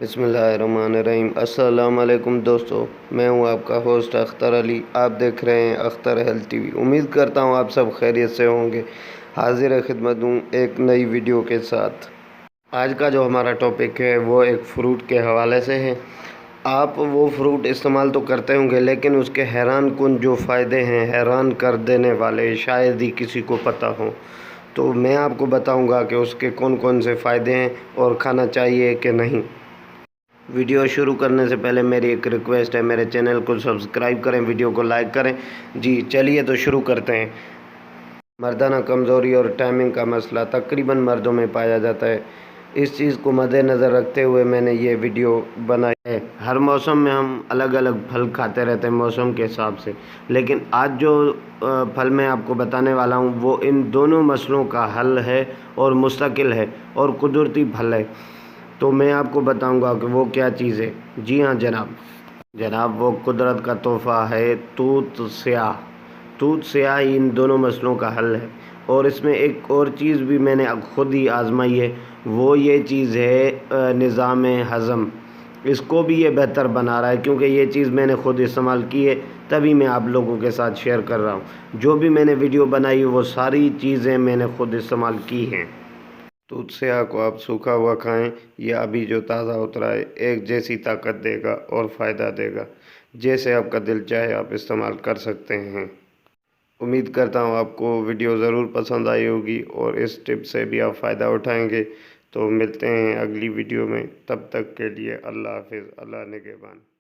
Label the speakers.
Speaker 1: بسم اللہ الرحمن الرحیم۔ السلام علیکم دوستو، میں ہوں آپ کا ہوسٹ اختر علی۔ آپ دیکھ رہے ہیں اختر ہیلتھ ٹی وی۔ امید کرتا ہوں آپ سب خیریت سے ہوں گے۔ حاضر خدمت ہوں ایک نئی ویڈیو کے ساتھ۔ آج کا جو ہمارا ٹاپک ہے وہ ایک فروٹ کے حوالے سے ہے۔ آپ وہ فروٹ استعمال تو کرتے ہوں گے لیکن اس کے حیران کن جو فائدے ہیں، حیران کر دینے والے، شاید ہی کسی کو پتہ ہوں۔ تو میں آپ کو بتاؤں گا کہ اس کے کون کون سے فائدے ہیں اور کھانا چاہیے کہ نہیں۔ ویڈیو شروع کرنے سے پہلے میری ایک ریکویسٹ ہے، میرے چینل کو سبسکرائب کریں، ویڈیو کو لائک کریں۔ جی چلیے تو شروع کرتے ہیں۔ مردانہ کمزوری اور ٹائمنگ کا مسئلہ تقریباً مردوں میں پایا جاتا ہے۔ اس چیز کو مد نظر رکھتے ہوئے میں نے یہ ویڈیو بنائی ہے۔ ہر موسم میں ہم الگ الگ پھل کھاتے رہتے ہیں موسم کے حساب سے، لیکن آج جو پھل میں آپ کو بتانے والا ہوں وہ ان دونوں مسئلوں کا حل ہے اور مستقل ہے اور قدرتی پھل ہے۔ تو میں آپ کو بتاؤں گا کہ وہ کیا چیز ہے۔ جی ہاں جناب، وہ قدرت کا تحفہ ہے توت سیاہ۔ توت سیاہ ہی ان دونوں مسئلوں کا حل ہے۔ اور اس میں ایک اور چیز بھی میں نے خود ہی آزمائی ہے، وہ یہ چیز ہے نظام ہضم۔ اس کو بھی یہ بہتر بنا رہا ہے، کیونکہ یہ چیز میں نے خود استعمال کی ہے، تبھی میں آپ لوگوں کے ساتھ شیئر کر رہا ہوں۔ جو بھی میں نے ویڈیو بنائی وہ ساری چیزیں میں نے خود استعمال کی ہیں۔ توت سیاہ کو آپ سوکھا ہوا کھائیں یا ابھی جو تازہ اترا ہے، ایک جیسی طاقت دے گا اور فائدہ دے گا۔ جیسے آپ کا دل چاہے آپ استعمال کر سکتے ہیں۔ امید کرتا ہوں آپ کو ویڈیو ضرور پسند آئی ہوگی اور اس ٹپ سے بھی آپ فائدہ اٹھائیں گے۔ تو ملتے ہیں اگلی ویڈیو میں، تب تک کے لیے اللہ حافظ، اللہ نگہبان۔